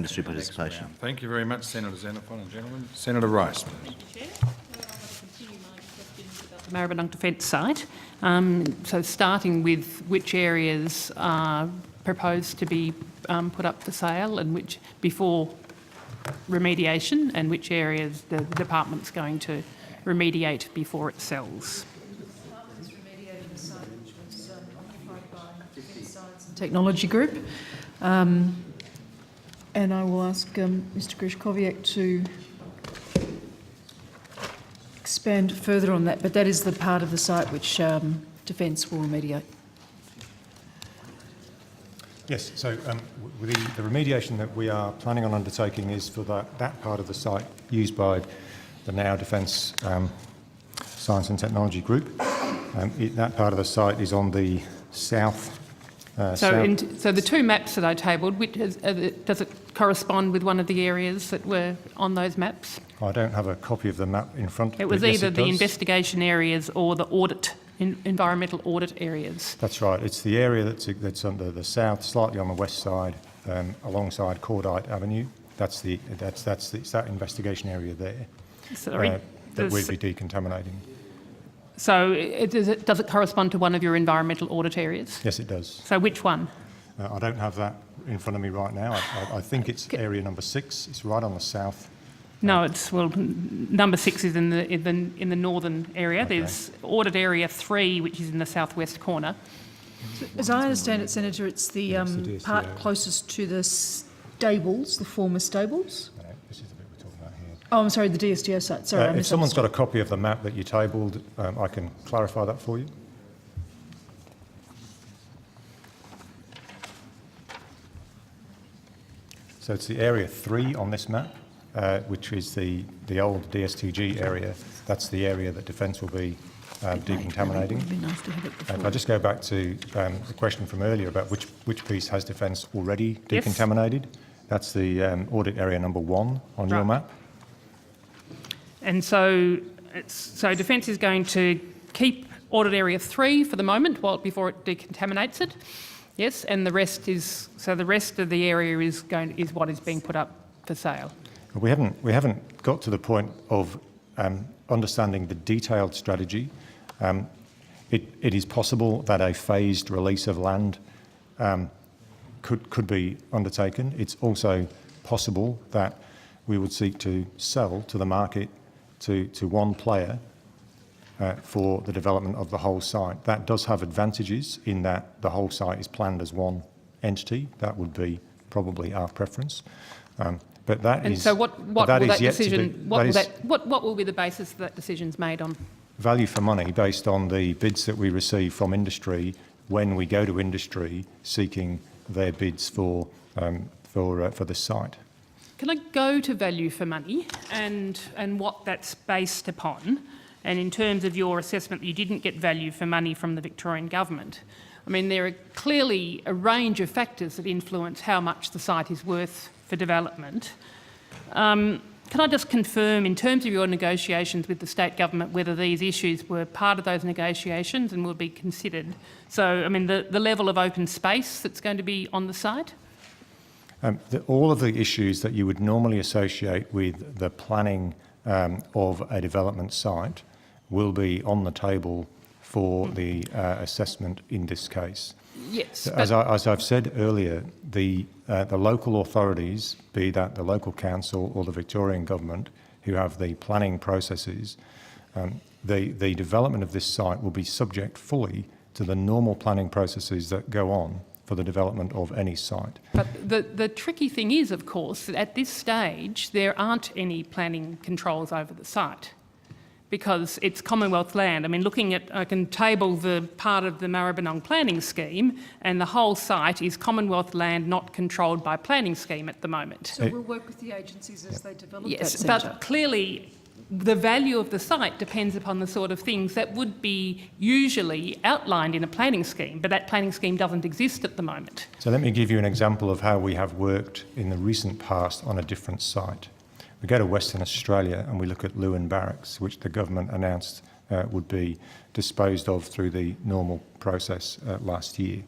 industry participation. Thank you very much, Senator Xenophon and gentlemen. Senator Rice, please. Thank you, Chair. Continue my questions about the Maribyrnong Defence Site. So starting with which areas are proposed to be put up for sale and which before remediation, and which areas the department's going to remediate before it sells. The department has remediated the site which was occupied by Defence Science and Technology Group. And I will ask Mr Grishkowiak to expand further on that, but that is the part of the site which Defence will remediate. Yes, so the remediation that we are planning on undertaking is for that part of the site used by the now Defence Science and Technology Group. That part of the site is on the south. So the two maps that I tabled, does it correspond with one of the areas that were on those maps? I don't have a copy of the map in front. It was either the investigation areas or the audit, environmental audit areas. That's right. It's the area that's on the south, slightly on the west side, alongside Cordite Avenue. It's that investigation area there. Sorry, that we'd be decontaminating. So does it correspond to one of your environmental audit areas? Yes, it does. So which one? I don't have that in front of me right now. I think it's area number 6. It's right on the south. No, number 6 is in the northern area. Okay. There's audit area 3, which is in the southwest corner. So, as I understand it, Senator, it's the part closest to the stables, the former stables. No, this is the bit we're talking about here. Oh, I'm sorry, the DSTO site. Sorry, if someone's got a copy of the map that you tabled, I can clarify that for you. So it's the area 3 on this map, which is the old DSTG area. That's the area that Defence will be decontaminating. If I just go back to the question from earlier about which piece has Defence already decontaminated, that's the audit area number 1 on your map. And so Defence is going to keep audit area 3 for the moment before it decontaminates it. Yes, and the rest of the area is what is being put up for sale. We haven't got to the point of understanding the detailed strategy. It is possible that a phased release of land could be undertaken. It's also possible that we would seek to sell to the market to one player for the development of the whole site. That does have advantages in that the whole site is planned as one entity. That would be probably our preference. But that is. So what will that decision? What will be the basis that decision's made on? Value for money based on the bids that we receive from industry when we go to industry seeking their bids for this site. Can I go to value for money and what that's based upon? And in terms of your assessment that you didn't get value for money from the Victorian government, I mean, there are clearly a range of factors that influence how much the site is worth for development. Can I just confirm, in terms of your negotiations with the state government, whether these issues were part of those negotiations and will be considered? So, I mean, the level of open space that's going to be on the site? All of the issues that you would normally associate with the planning of a development site will be on the table for the assessment in this case. Yes. As I've said earlier, the local authorities, be that the local council or the Victorian government, who have the planning processes, the development of this site will be subject fully to the normal planning processes that go on for the development of any site. But the tricky thing is, of course, that at this stage there aren't any planning controls over the site because it's Commonwealth land. I mean, I can table the part of the Maribyrnong planning scheme and the whole site is Commonwealth land not controlled by planning scheme at the moment. So we'll work with the agencies as they develop that. Yes, but clearly the value of the site depends upon the sort of things that would be usually outlined in a planning scheme, but that planning scheme doesn't exist at the moment. So let me give you an example of how we have worked in the recent past on a different site. We go to Western Australia and we look at Lewin Barracks, which the government announced would be disposed of through the normal process last year.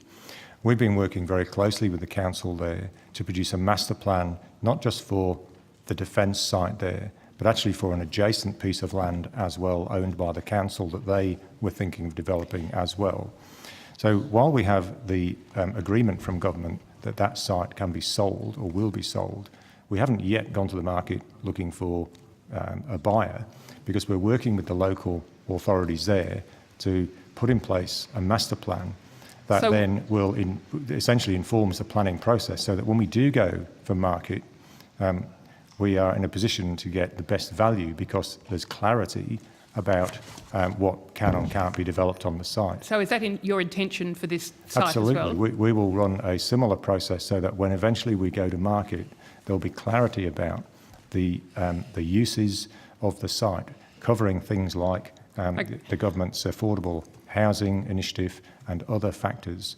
We've been working very closely with the council there to produce a master plan, not just for the defence site there, but actually for an adjacent piece of land as well, owned by the council, that they were thinking of developing as well. So while we have the agreement from government that that site can be sold or will be sold, we haven't yet gone to the market looking for a buyer, because we're working with the local authorities there to put in place a master plan that then will essentially informs the planning process, so that when we do go for market, we are in a position to get the best value, because there's clarity about what can and can't be developed on the site. So is that your intention for this site Absolutely. as well? We will run a similar process so that when eventually we go to market, there'll be clarity about the uses of the site, covering things like the government's affordable housing initiative and other factors,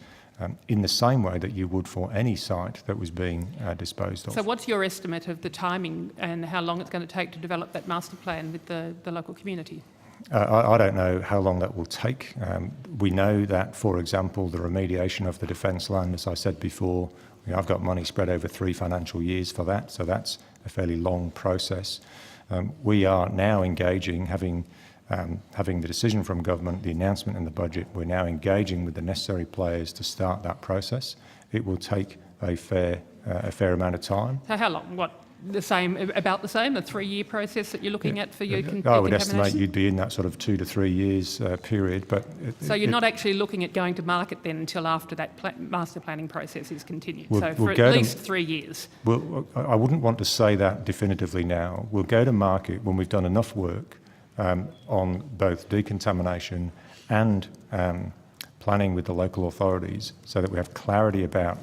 in the same way that you would for any site that was being disposed of. So what's your estimate of the timing and how long it's going to take to develop that master plan with the local community? I don't know how long that will take. We know that, for example, the remediation of the defence land, as I said before, I've got money spread over 3 financial years for that, so that's a fairly long process. We are now engaging, having the decision from government, the announcement in the budget, we're now engaging with the necessary players to start that process. It will take a fair amount of time. So how long? What, about the same, a 3-year process that you're looking at for your I would estimate you'd be in that sort of 2 to 3 years period. But so you're not actually looking at going to market then until after that master planning process is continued, so for at least 3 years? Well, I wouldn't want to say that definitively now. We'll go to market when we've done enough work on both decontamination and planning with the local authorities, so that we have clarity about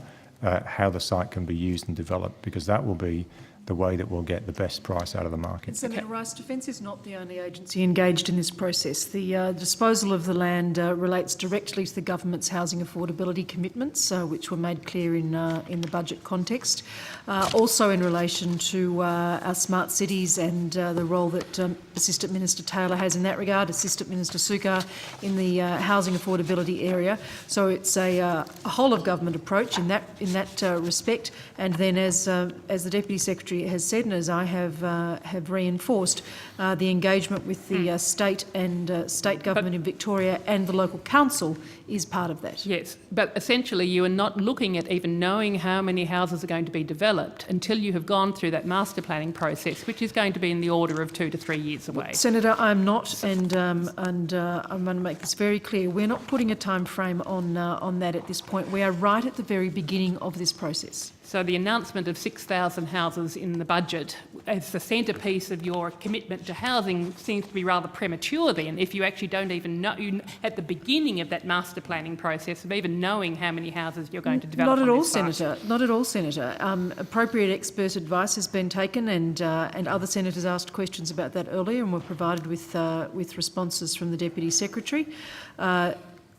how the site can be used and developed, because that will be the way that we'll get the best price out of the market. Senator Rice, Defence is not the only agency engaged in this process. The disposal of the land relates directly to the government's housing affordability commitments, which were made clear in the budget context. Also in relation to our smart cities and the role that Assistant Minister Taylor has in that regard, Assistant Minister Sukar in the housing affordability area. So it's a whole of government approach in that respect. And then, as the Deputy Secretary has said, and as I have reinforced, the engagement with the state and state government in Victoria and the local council is part of that. Yes, but essentially you are not looking at even knowing how many houses are going to be developed until you have gone through that master planning process, which is going to be in the order of 2 to 3 years away. Senator, I'm not, and I'm going to make this very clear. We're not putting a time frame on that at this point. We are right at the very beginning of this process. So the announcement of 6,000 houses in the budget as the centrepiece of your commitment to housing seems to be rather premature then, if you actually don't even know, at the beginning of that master planning process, of even knowing how many houses you're going to develop. Not at all, Senator. Not at all, Senator. Appropriate expert advice has been taken, and other senators asked questions about that earlier and were provided with responses from the Deputy Secretary.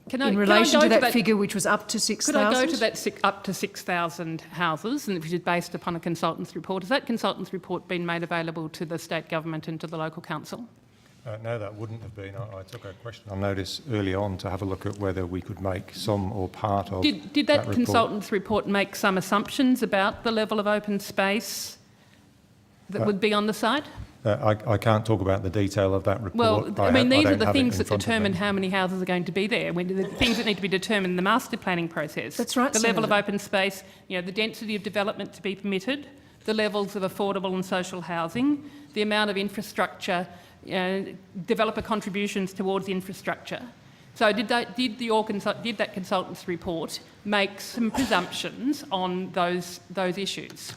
In relation to that figure, which was up to 6,000? Could I go to that up to 6,000 houses, and which is based upon a consultant's report? Has that consultant's report been made available to the state government and to the local council? No, that wouldn't have been. I took a question on notice early on to have a look at whether we could make some or part of Did that consultant's report make some assumptions about the level of open space that would be on the site? I can't talk about the detail of that report. Well, I mean, these are the things that determine how many houses are going to be there. The things that need to be determined in the master planning process. That's right, the Senator. level of open space, the density of development to be permitted, the levels of affordable and social housing, the amount of infrastructure, developer contributions towards infrastructure. So did that consultant's report make some presumptions on those issues?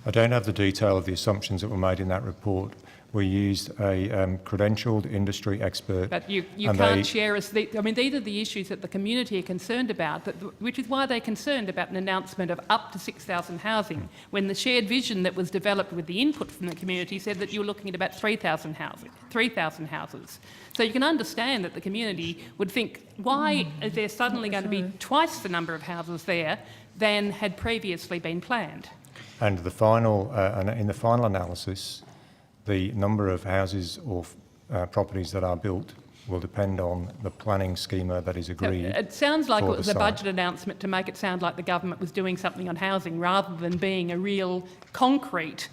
I don't have the detail of the assumptions that were made in that report. We used a credentialed industry expert. But you can't share us. These are the issues that the community are concerned about, which is why they're concerned about an announcement of up to 6,000 housing, when the shared vision that was developed with the input from the community said that you were looking at about 3,000 houses. So you can understand that the community would think, why is there suddenly going to be twice the number of houses there than had previously been planned? And in the final analysis, the number of houses or properties that are built will depend on the planning schema that is agreed. It sounds like it for the was a site. budget announcement to make it sound like the government was doing something on housing rather than being a real concrete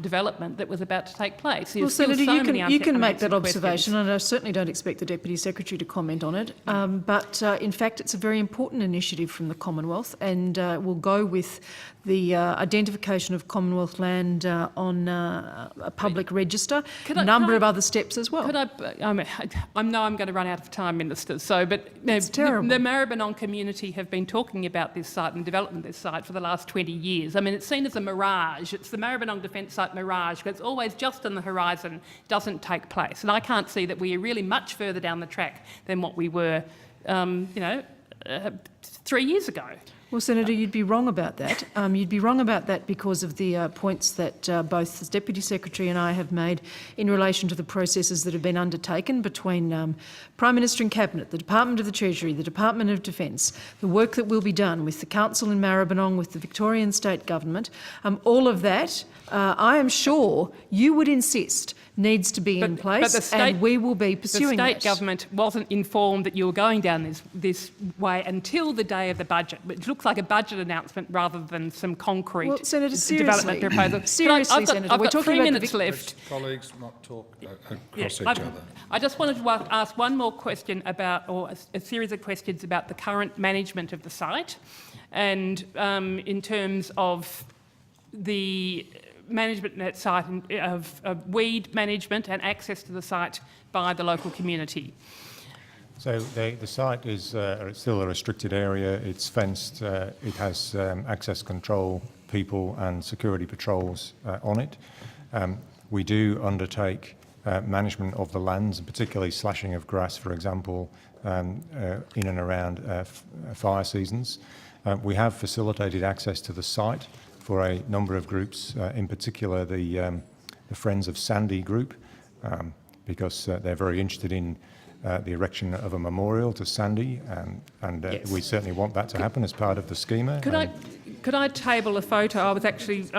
development that was about to take place. Well, There's still Senator, so many you can make that unanswered observation, questions. and I certainly don't expect the Deputy Secretary to comment on it. But in fact, it's a very important initiative from the Commonwealth, and will go with the identification of Commonwealth land on a public register, a number of other steps as well. Could I know I'm going to run out of time, Minister, but It's terrible. the Maribyrnong community have been talking about this site and development of this site for the last 20 years. I mean, it's seen as a mirage. It's the Maribyrnong Defence Site mirage, but it's always just on the horizon, doesn't take place. And I can't see that we are really much further down the track than what we were, 3 years ago. Well, Senator, you'd be wrong about that. You'd be wrong about that because of the points that both the Deputy Secretary and I have made in relation to the processes that have been undertaken between Prime Minister and Cabinet, the Department of the Treasury, the Department of Defence, the work that will be done with the Council in Maribyrnong, with the Victorian State Government. All of that, I am sure you would insist needs to be in place, and we will be pursuing that. The state government wasn't informed that you were going down this way until the day of the budget, which looks like a budget announcement rather than some concrete Senator, development proposal. Seriously, Senator, we're talking about 3 minutes left. Colleagues, not talk across each Yeah, other. I just wanted to ask one more question about, or a series of questions about the current management of the site, and in terms of the management in that site of weed management and access to the site by the local community. So the site is it's still a restricted area. It's fenced. It has access control people and security patrols on it. We do undertake management of the lands, particularly slashing of grass, for example, in and around fire seasons. We have facilitated access to the site for a number of groups, in particular the Friends of Sandy group, because they're very interested in the erection of a memorial to Sandy, and Yes. we certainly want that to happen as part of the schema. Could I table a photo? I was actually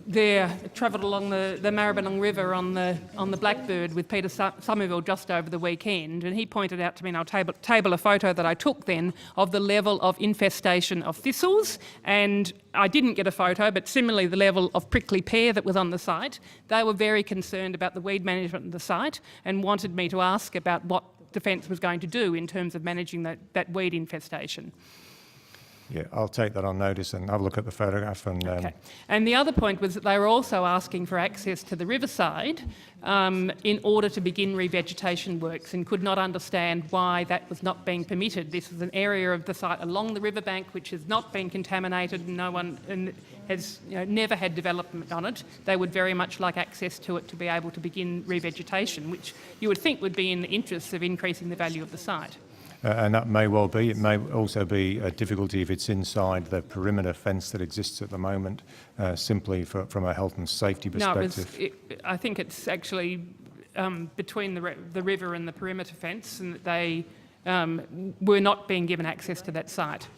there, travelled along the Maribyrnong River on the Blackbird with Peter Somerville just over the weekend, and he pointed out to me, and I'll table a photo that I took then of the level of infestation of thistles, and I didn't get a photo, but similarly the level of prickly pear that was on the site. They were very concerned about the weed management of the site and wanted me to ask about what Defence was going to do in terms of managing that weed infestation. Yeah, I'll take that on notice and have a look at the photograph. And Okay. And the other point was that they were also asking for access to the riverside in order to begin revegetation works, and could not understand why that was not being permitted. This is an area of the site along the riverbank which has not been contaminated, and no one has never had development on it. They would very much like access to it to be able to begin revegetation, which you would think would be in the interests of increasing the value of the site. and that may well be. It may also be a difficulty if it's inside the perimeter fence that exists at the moment, simply from a health and safety perspective. No, I think it's actually between the river and the perimeter fence, and that they were not being given access to that site.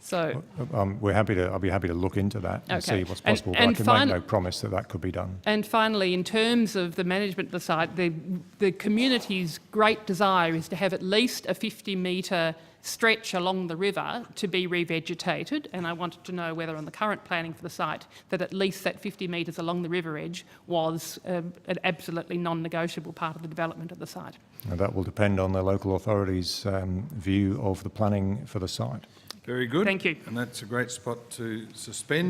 So I'll be happy to look into that and see what's possible, but I can make no promise that that could be done. And finally, in terms of the management of the site, the community's great desire is to have at least a 50-metre stretch along the river to be revegetated, and I wanted to know whether on the current planning for the site that at least that 50 metres along the river edge was an absolutely non-negotiable part of the development of the site. Now, that will depend on the local authorities' view of the planning for the site. Very good. Thank you. And that's a great spot to suspend.